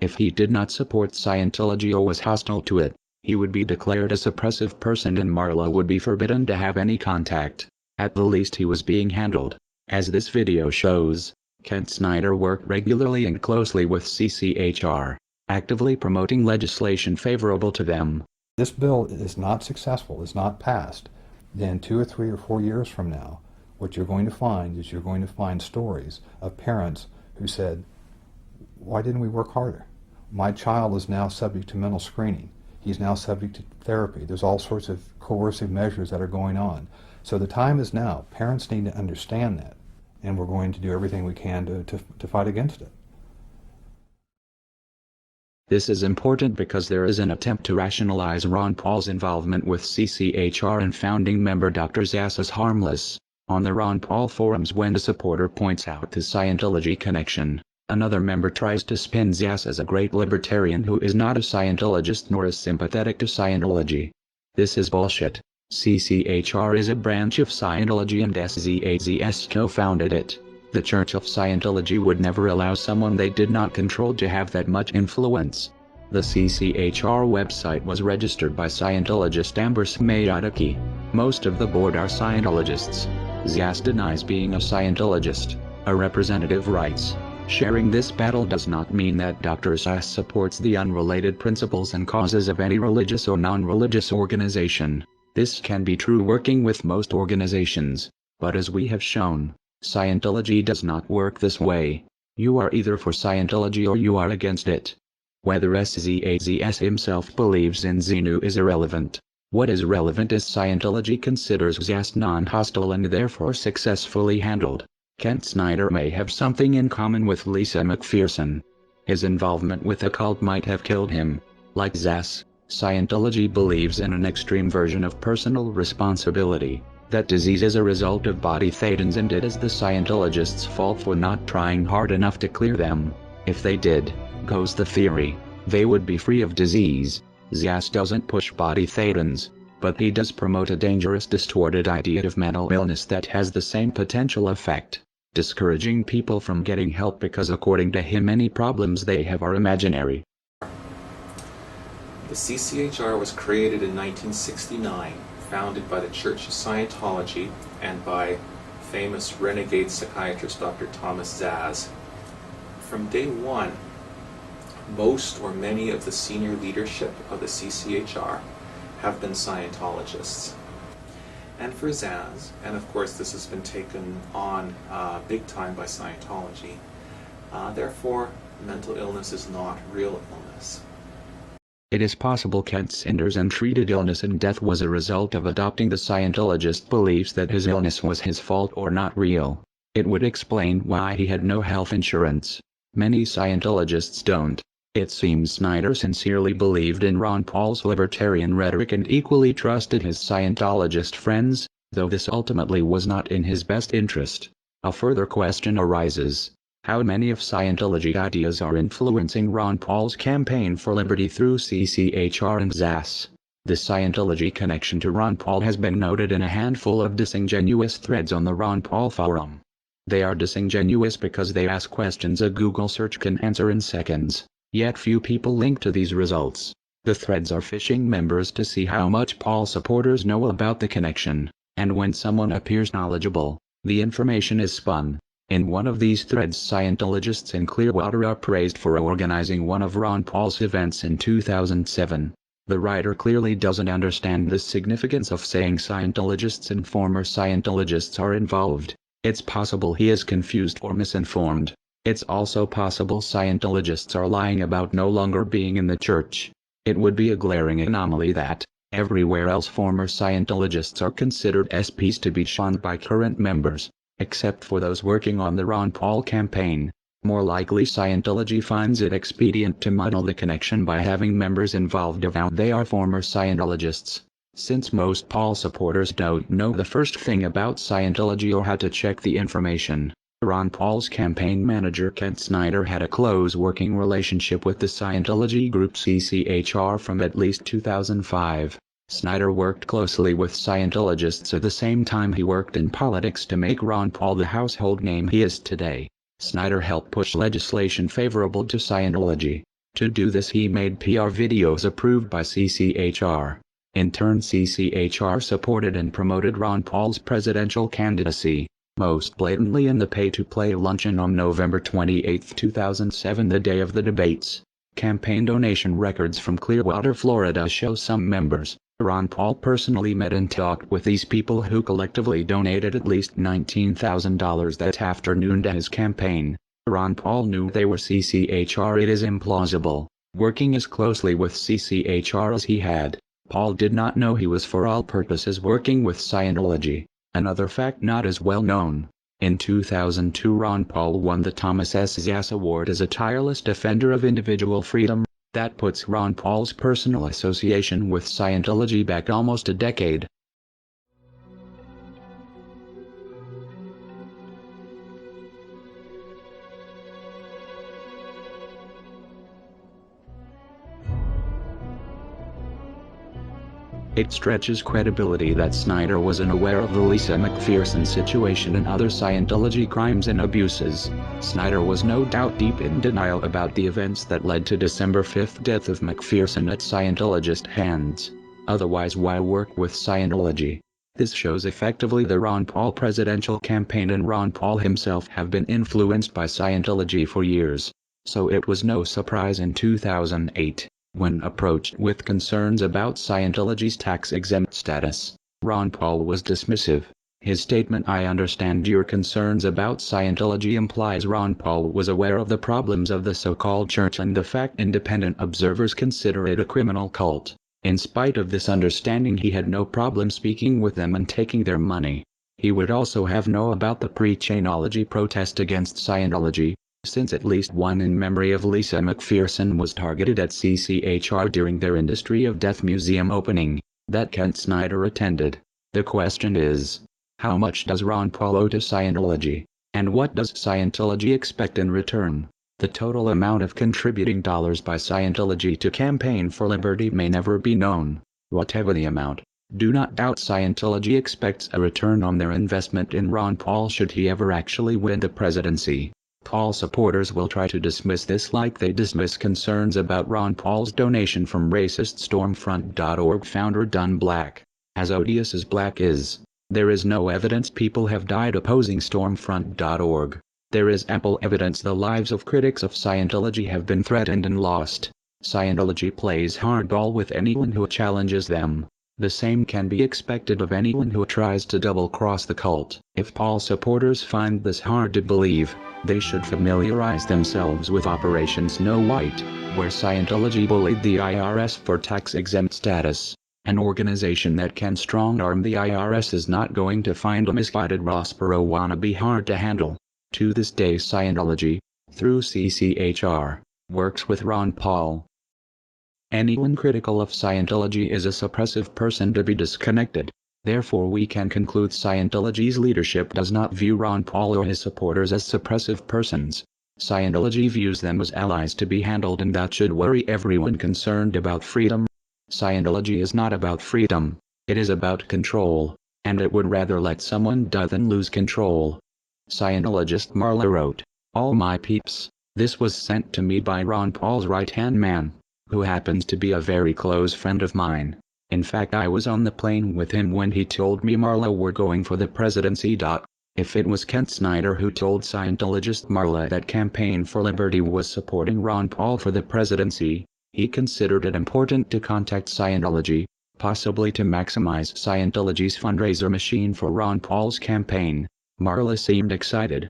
If he did not support Scientology or was hostile to it, he would be declared a suppressive person and Marla would be forbidden to have any contact. At the least he was being handled. As this video shows, Kent Snyder worked regularly and closely with CCHR, actively promoting legislation favorable to them. This bill is not successful, is not passed, then 2 or 3 or 4 years from now, what you're going to find is you're going to find stories of parents who said, why didn't we work harder? My child is now subject to mental screening. He's now subject to therapy. There's all sorts of coercive measures that are going on. So the time is now. Parents need to understand that, and we're going to do everything we can to fight against it. This is important because there is an attempt to rationalize Ron Paul's involvement with CCHR and founding member Dr. Zass as harmless. On the Ron Paul forums, when a supporter points out the Scientology connection, another member tries to spin Zass as a great libertarian who is not a Scientologist nor is sympathetic to Scientology. This is bullshit. CCHR is a branch of Scientology and SZAZS co-founded it. The Church of Scientology would never allow someone they did not control to have that much influence. The CCHR website was registered by Scientologist Amber Smayataki. Most of the board are Scientologists. Zass denies being a Scientologist. A representative writes, sharing this battle does not mean that Dr. Zass supports the unrelated principles and causes of any religious or non-religious organization. This can be true working with most organizations, but as we have shown, Scientology does not work this way. You are either for Scientology or you are against it. Whether SZAZS himself believes in Xenu is irrelevant. What is relevant is Scientology considers Zass non-hostile and therefore successfully handled. Kent Snyder may have something in common with Lisa McPherson. His involvement with a cult might have killed him. Like Zass, Scientology believes in an extreme version of personal responsibility. That disease is a result of body thetans and it is the Scientologists' fault for not trying hard enough to clear them. If they did, goes the theory, they would be free of disease. Zass doesn't push body thetans, but he does promote a dangerous distorted idea of mental illness that has the same potential effect, discouraging people from getting help because according to him any problems they have are imaginary. The CCHR was created in 1969, founded by the Church of Scientology and by famous renegade psychiatrist Dr. Thomas Zass. From day one, most or many of the senior leadership of the CCHR have been Scientologists. And for Zass, and of course this has been taken on big time by Scientology, therefore mental illness is not real illness. It is possible Kent Snyder's untreated illness and death was a result of adopting the Scientologist beliefs that his illness was his fault or not real. It would explain why he had no health insurance. Many Scientologists don't. It seems Snyder sincerely believed in Ron Paul's libertarian rhetoric and equally trusted his Scientologist friends, though this ultimately was not in his best interest. A further question arises. How many of Scientology ideas are influencing Ron Paul's campaign for liberty through CCHR and Zass? The Scientology connection to Ron Paul has been noted in a handful of disingenuous threads on the Ron Paul forum. They are disingenuous because they ask questions a Google search can answer in seconds, yet few people link to these results. The threads are phishing members to see how much Paul supporters know about the connection, and when someone appears knowledgeable, the information is spun. In one of these threads, Scientologists in Clearwater are praised for organizing one of Ron Paul's events in 2007. The writer clearly doesn't understand the significance of saying Scientologists and former Scientologists are involved. It's possible he is confused or misinformed. It's also possible Scientologists are lying about no longer being in the church. It would be a glaring anomaly that, everywhere else former Scientologists are considered SPs to be shunned by current members, except for those working on the Ron Paul campaign. More likely Scientology finds it expedient to muddle the connection by having members involved avowed they are former Scientologists. Since most Paul supporters don't know the first thing about Scientology or how to check the information, Ron Paul's campaign manager Kent Snyder had a close working relationship with the Scientology group CCHR from at least 2005. Snyder worked closely with Scientologists at the same time he worked in politics to make Ron Paul the household name he is today. Snyder helped push legislation favorable to Scientology. To do this he made PR videos approved by CCHR. In turn CCHR supported and promoted Ron Paul's presidential candidacy, most blatantly in the pay-to-play luncheon on November 28, 2007, the day of the debates. Campaign donation records from Clearwater, Florida show some members, Ron Paul personally met and talked with these people who collectively donated at least $19,000 that afternoon to his campaign. Ron Paul knew they were CCHR. It is implausible, working as closely with CCHR as he had. Paul did not know he was for all purposes working with Scientology. Another fact not as well known. In 2002 Ron Paul won the Thomas S. Zass Award as a tireless defender of individual freedom. That puts Ron Paul's personal association with Scientology back almost a decade. It stretches credibility that Snyder was unaware of the Lisa McPherson situation and other Scientology crimes and abuses. Snyder was no doubt deep in denial about the events that led to December 5th death of McPherson at Scientologist hands. Otherwise, why work with Scientology? This shows effectively the Ron Paul presidential campaign and Ron Paul himself have been influenced by Scientology for years. So it was no surprise in 2008. When approached with concerns about Scientology's tax-exempt status, Ron Paul was dismissive. His statement, "I understand your concerns about Scientology," implies Ron Paul was aware of the problems of the so-called church and the fact independent observers consider it a criminal cult. In spite of this understanding, he had no problem speaking with them and taking their money. He would also have known about the pre-Chainology protest against Scientology, since at least one in memory of Lisa McPherson was targeted at CCHR during their Industry of Death Museum opening, that Kent Snyder attended. The question is, how much does Ron Paul owe to Scientology? And what does Scientology expect in return? The total amount of contributing dollars by Scientology to Campaign for Liberty may never be known. Whatever the amount, do not doubt Scientology expects a return on their investment in Ron Paul should he ever actually win the presidency. Paul supporters will try to dismiss this like they dismiss concerns about Ron Paul's donation from racist Stormfront.org founder Don Black. As odious as Black is, there is no evidence people have died opposing Stormfront.org. There is ample evidence the lives of critics of Scientology have been threatened and lost. Scientology plays hardball with anyone who challenges them. The same can be expected of anyone who tries to double-cross the cult. If Paul supporters find this hard to believe, they should familiarize themselves with Operation Snow White, where Scientology bullied the IRS for tax-exempt status. An organization that can strong-arm the IRS is not going to find a misguided Ross Perot wannabe hard to handle. To this day Scientology, through CCHR, works with Ron Paul. Anyone critical of Scientology is a suppressive person to be disconnected. Therefore we can conclude Scientology's leadership does not view Ron Paul or his supporters as suppressive persons. Scientology views them as allies to be handled, and that should worry everyone concerned about freedom. Scientology is not about freedom, it is about control, and it would rather let someone die than lose control. Scientologist Marla wrote, "All my peeps, this was sent to me by Ron Paul's right-hand man, who happens to be a very close friend of mine. In fact, I was on the plane with him when he told me Marla were going for the presidency. If it was Kent Snyder who told Scientologist Marla that Campaign for Liberty was supporting Ron Paul for the presidency, he considered it important to contact Scientology, possibly to maximize Scientology's fundraiser machine for Ron Paul's campaign." Marla seemed excited.